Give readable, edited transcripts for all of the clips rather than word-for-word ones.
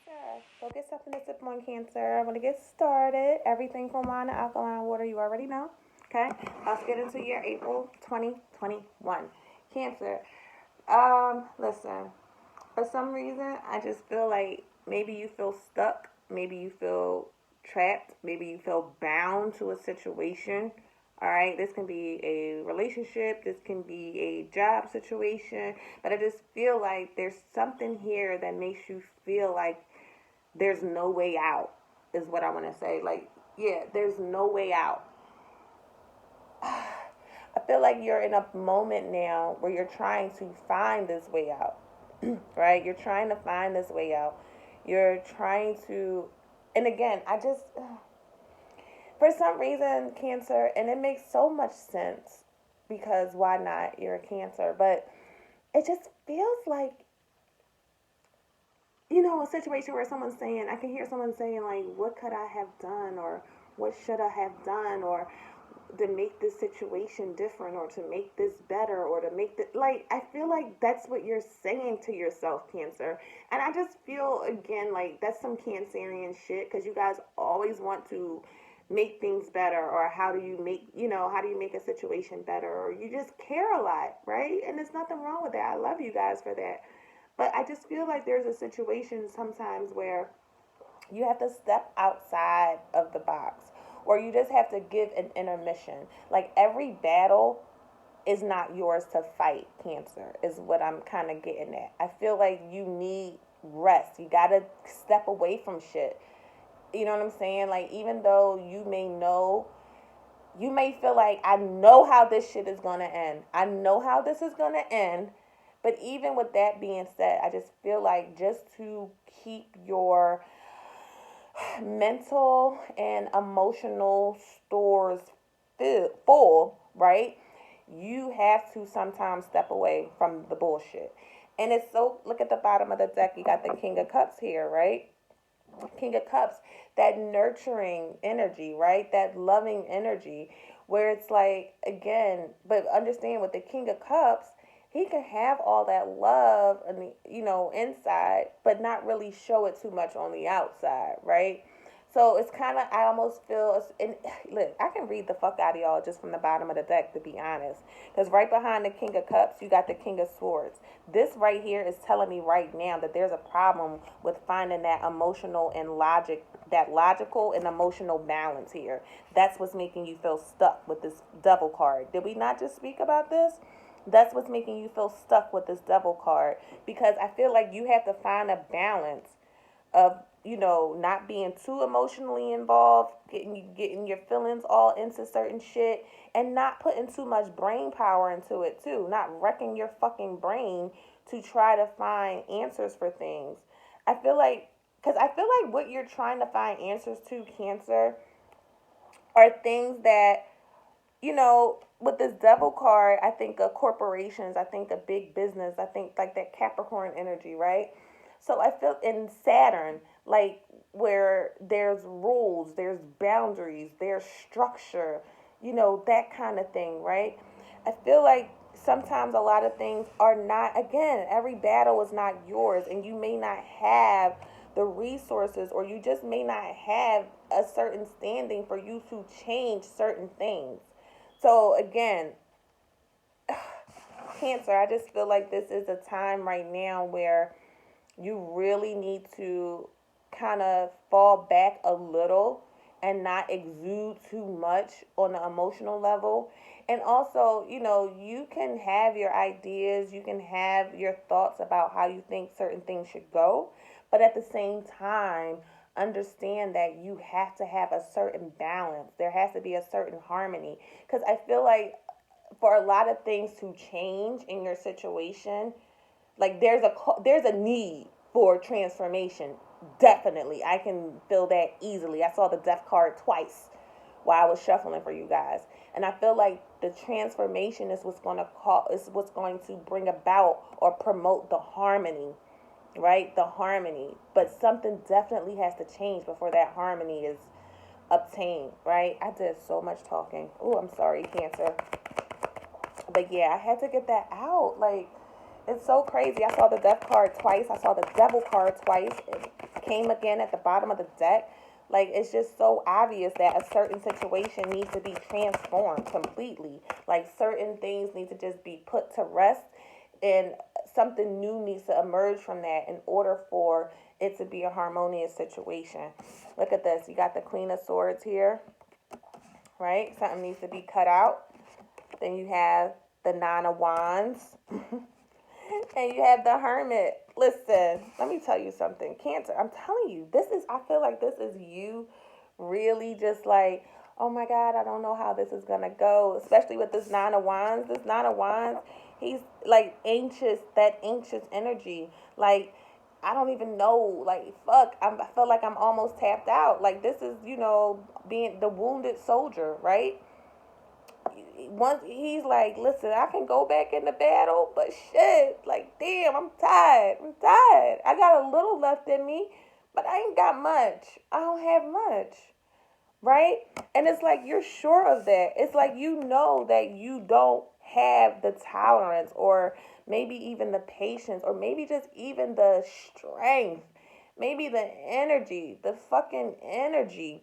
Cancer. Go get something to sip on, Cancer. I'm going to get started. Everything from wine to alkaline water, you already know. Okay? Let's get into your April 2021. Cancer. Listen. For some reason, I just feel like maybe you feel stuck. Maybe you feel trapped. Maybe you feel bound to a situation. All right, this can be a relationship, this can be a job situation, but I just feel like there's something here that makes you feel like there's no way out, is what I want to say. Like, yeah, there's no way out. I feel like you're in a moment now where you're trying to find this way out, right? You're trying to find this way out. You're trying to, and again, for some reason, Cancer, and it makes so much sense because why not? You're a Cancer, but it just feels like, a situation where someone's saying, I can hear someone saying, like, what could I have done, or what should I have done, or to make this situation different, or to make this better, or to make the like, I feel like that's what you're saying to yourself, Cancer. And I just feel, again, like that's some Cancerian shit because you guys always want to make things better, or how do you make a situation better, or you just care a lot, right? And there's nothing wrong with that. I love you guys for that. But I just feel like there's a situation sometimes where you have to step outside of the box, or you just have to give an intermission. Like, every battle is not yours to fight, Cancer, is what I'm kind of getting at. I feel like you need rest. You got to step away from shit. You know what I'm saying? Like, even though you may feel like, I know how this shit is going to end. I know how this is going to end. But even with that being said, I just feel like just to keep your mental and emotional stores full, right? You have to sometimes step away from the bullshit. And it's so, look at the bottom of the deck. You got the King of Cups here, right? King of Cups, that nurturing energy, right? That loving energy, where it's like, again, but understand with the King of Cups, he can have all that love and inside, but not really show it too much on the outside, right? So it's kind of, I almost feel, and look, I can read the fuck out of y'all just from the bottom of the deck, to be honest. Because right behind the King of Cups, you got the King of Swords. This right here is telling me right now that there's a problem with finding that emotional and that logical and emotional balance here. That's what's making you feel stuck with this Devil card. Did we not just speak about this? That's what's making you feel stuck with this Devil card, because I feel like you have to find a balance of not being too emotionally involved, getting your feelings all into certain shit, and not putting too much brain power into it too, not wrecking your fucking brain to try to find answers for things. I feel like, because I feel like what you're trying to find answers to, Cancer, are things that, with this Devil card, I think of corporations, I think of big business, I think like that Capricorn energy, right? So I feel in Saturn, like, where there's rules, there's boundaries, there's structure, that kind of thing, right? I feel like sometimes a lot of things are not, again, every battle is not yours, and you may not have the resources, or you just may not have a certain standing for you to change certain things. So again, Cancer, I just feel like this is a time right now where you really need to kind of fall back a little and not exude too much on the emotional level. And also, you can have your ideas, you can have your thoughts about how you think certain things should go, but at the same time, understand that you have to have a certain balance. There has to be a certain harmony, because I feel like for a lot of things to change in your situation, like, there's a need for transformation. Definitely, I can feel that easily. I saw the Death card twice while I was shuffling for you guys, and I feel like the transformation is what's going to bring about or promote the harmony, right? The harmony, but something definitely has to change before that harmony is obtained, right? I did so much talking. Oh, I'm sorry, Cancer. But yeah, I had to get that out. Like, it's so crazy. I saw the Death card twice. I saw the Devil card twice. came again at the bottom of the deck. Like, it's just so obvious that a certain situation needs to be transformed completely. Like, certain things need to just be put to rest, and something new needs to emerge from that in order for it to be a harmonious situation. Look at this. You got the Queen of Swords here, right? Something needs to be cut out. Then you have the Nine of Wands. And you have the Hermit. Listen, let me tell you something. Cancer, I'm telling you, I feel like this is you really just like, oh my God, I don't know how this is going to go. Especially with this Nine of Wands. This Nine of Wands, he's like anxious, that anxious energy. Like, I don't even know. Like, fuck, I feel like I'm almost tapped out. Like, this is, being the wounded soldier, right? Once he's like, listen, I can go back in the battle, but shit, like, damn, I'm tired. I got a little left in me, but I ain't got much. I don't have much, right? And it's like, you're sure of that. It's like, you know that you don't have the tolerance, or maybe even the patience, or maybe just even the strength, maybe the energy, the fucking energy.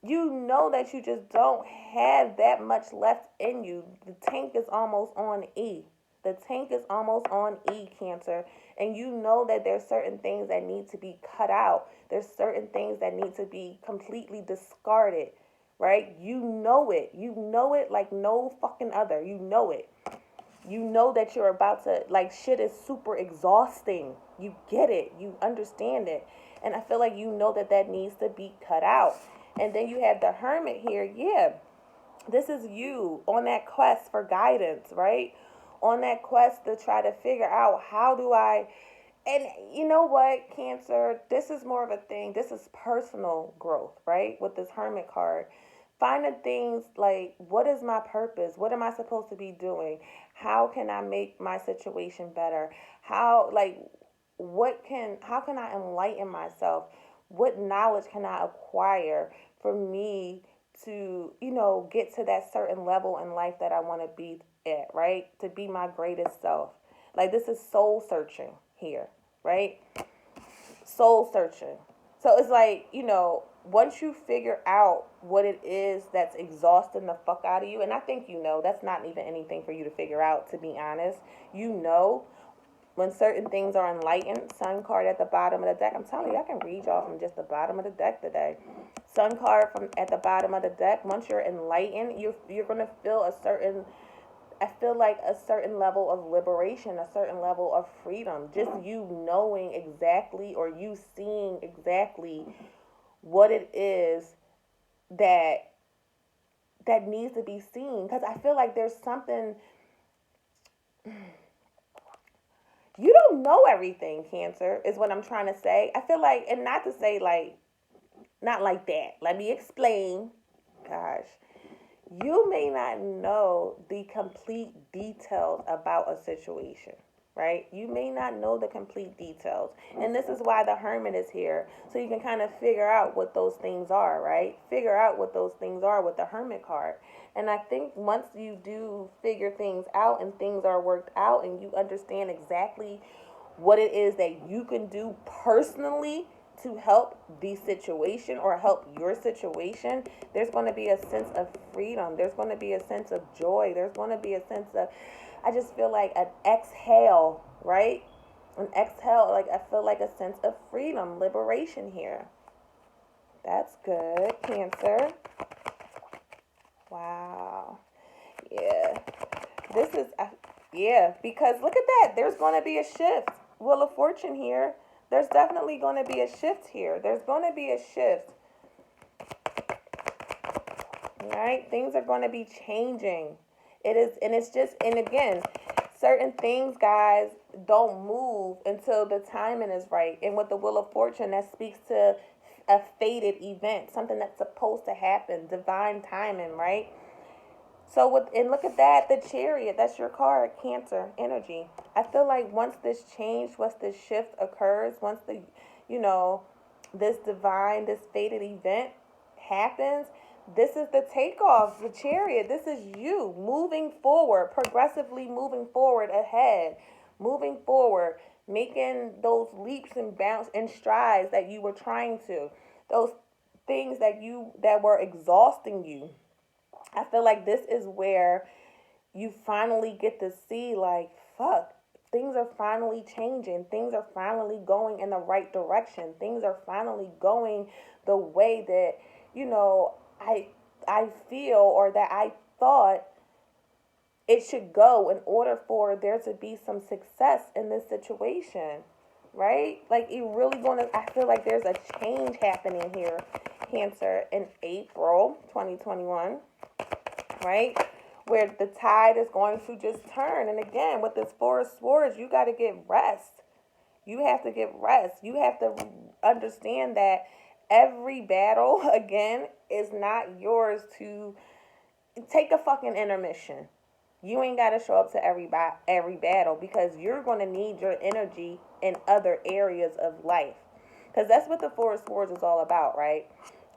You know that you just don't have that much left in you. The tank is almost on E. The tank is almost on E, Cancer. And you know that there's certain things that need to be cut out. There's certain things that need to be completely discarded, right? You know it. You know it like no fucking other. You know it. You know that you're about to, like, shit is super exhausting. You get it. You understand it. And I feel like you know that that needs to be cut out. And then you have the Hermit here. Yeah, this is you on that quest for guidance, right? On that quest to try to figure out, how do I... And you know what, Cancer? This is more of a thing. This is personal growth, right? With this Hermit card. Finding things like, what is my purpose? What am I supposed to be doing? How can I make my situation better? How can I enlighten myself? What knowledge can I acquire for me to, get to that certain level in life that I want to be at, right? To be my greatest self. Like, this is soul searching here, right? Soul searching. So it's like, once you figure out what it is that's exhausting the fuck out of you, and I think that's not even anything for you to figure out, to be honest. When certain things are enlightened. Sun card at the bottom of the deck. I'm telling you, I can read y'all from just the bottom of the deck today. Sun card from at the bottom of the deck. Once you're enlightened, you're gonna feel I feel like a certain level of liberation, a certain level of freedom. Just you knowing exactly, or you seeing exactly what it is that needs to be seen. Because I feel like there's something... You don't know everything, Cancer, is what I'm trying to say. I feel like, and not to say like, not like that. Let me explain. Gosh. You may not know the complete details about a situation, right? You may not know the complete details. And this is why the Hermit is here. So you can kind of figure out what those things are, right? Figure out what those things are with the Hermit card. And I think once you do figure things out and things are worked out and you understand exactly what it is that you can do personally to help the situation or help your situation, there's going to be a sense of freedom. There's going to be a sense of joy. There's going to be a sense of, I just feel like an exhale, right? An exhale, like I feel like a sense of freedom, liberation here. That's good, Cancer. Wow. Yeah. This is, because look at that. There's going to be a shift. Wheel of Fortune here. There's definitely going to be a shift here. There's going to be a shift. Right? Things are going to be changing. It is, and it's just, and again, certain things, guys, don't move until the timing is right. And with the Wheel of Fortune, that speaks to a fated event, something that's supposed to happen, divine timing, right? So and look at that, the Chariot, that's your card, Cancer energy. I feel like once this change, once this shift occurs, once this fated event happens, this is the takeoff, the Chariot. This is you moving forward, progressively moving forward ahead, moving forward, making those leaps and bounds and strides that you were trying to, those things that were exhausting you. I feel like this is where you finally get to see, like, fuck, things are finally changing, things are finally going in the right direction, things are finally going the way that, I feel, or that I thought it should go, in order for there to be some success in this situation, right? Like, it really gonna, I feel like there's a change happening here, Cancer, in April 2021, right? Where the tide is going to just turn. And again, with this Four of Swords, you got to get rest. You have to get rest. You have to understand that every battle, again, is not yours to take a fucking intermission. You ain't got to show up to every battle, because you're going to need your energy in other areas of life. Because that's what the Four of Swords is all about, right?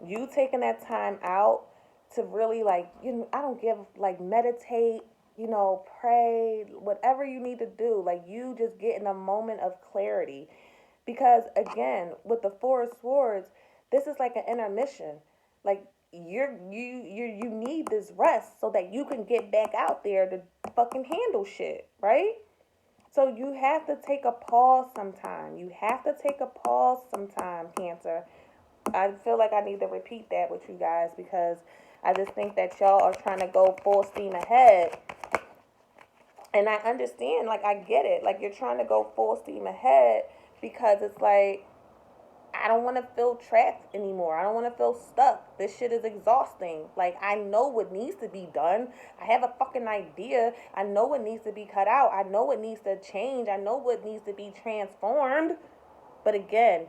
You taking that time out to really, like, I don't give, like, meditate, pray, whatever you need to do. Like, you just get in a moment of clarity. Because again, with the Four of Swords, this is like an intermission. Like, you need this rest so that you can get back out there to fucking handle shit, right? So you have to take a pause sometime. You have to take a pause sometime, Cancer. I feel like I need to repeat that with you guys, because I just think that y'all are trying to go full steam ahead. And I understand, like, I get it. Like, you're trying to go full steam ahead because it's like, I don't want to feel trapped anymore. I don't want to feel stuck. This shit is exhausting. Like, I know what needs to be done. I have a fucking idea. I know what needs to be cut out. I know what needs to change. I know what needs to be transformed. But again,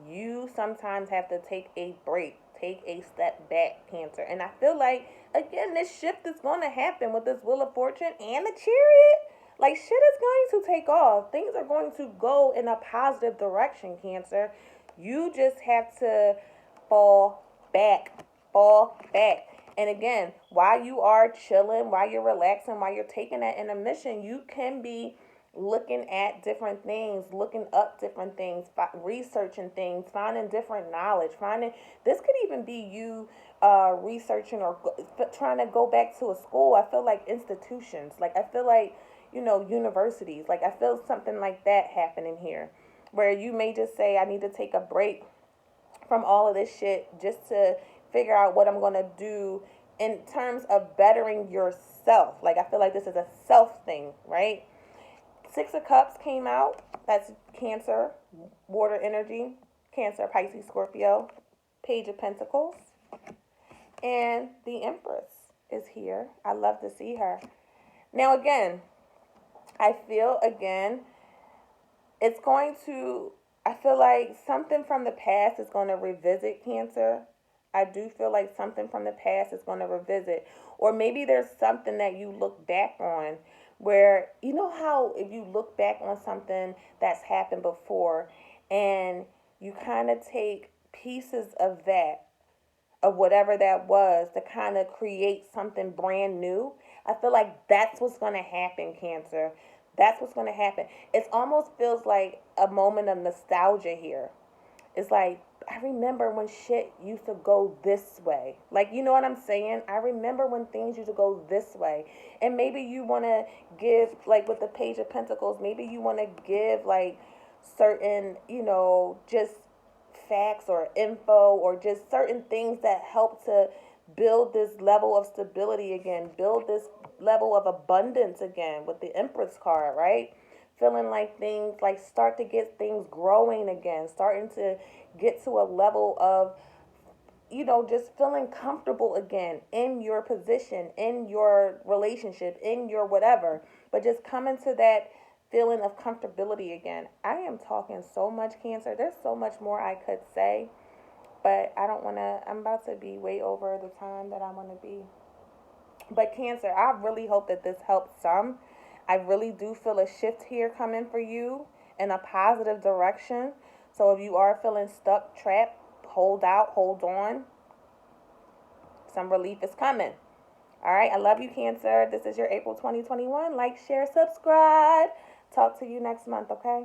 you sometimes have to take a break, take a step back, Cancer. And I feel like, again, this shift is going to happen with this Wheel of Fortune and the Chariot. Like, shit is going to take off. Things are going to go in a positive direction, Cancer. You just have to fall back. Fall back. And again, while you are chilling, while you're relaxing, while you're taking that intermission, you can be looking at different things, looking up different things, researching things, finding different knowledge, finding, this could even be you researching or trying to go back to a school. I feel like institutions, like, I feel like, universities, like, I feel something like that happening here, where you may just say, I need to take a break from all of this shit just to figure out what I'm going to do in terms of bettering yourself. Like, I feel like this is a self thing, right? Six of Cups came out. That's Cancer, water energy. Cancer, Pisces, Scorpio. Page of Pentacles. And the Empress is here. I love to see her. Now, again, I feel, again, it's going to, I feel like something from the past is going to revisit, Cancer. I do feel like something from the past is going to revisit. Or maybe there's something that you look back on where, you know how if you look back on something that's happened before and you kind of take pieces of that, of whatever that was, to kind of create something brand new. I feel like that's what's going to happen, Cancer. That's what's going to happen. It almost feels like a moment of nostalgia here. It's like, I remember when shit used to go this way. Like, you know what I'm saying? I remember when things used to go this way. And maybe you want to give, like with the Page of Pentacles, maybe you want to give, like, certain, just facts or info, or just certain things that help to build this level of stability again, build this level of abundance again with the Empress card, right? Feeling like things, like, start to get things growing again, starting to get to a level of, just feeling comfortable again in your position, in your relationship, in your whatever, but just coming to that feeling of comfortability again. I am talking so much, Cancer. There's so much more I could say, but I don't want to, I'm about to be way over the time that I want to be. But Cancer, I really hope that this helps some. I really do feel a shift here coming for you in a positive direction. So if you are feeling stuck, trapped, hold out, hold on. Some relief is coming. All right, I love you, Cancer. This is your April 2021. Like, share, subscribe. Talk to you next month, okay?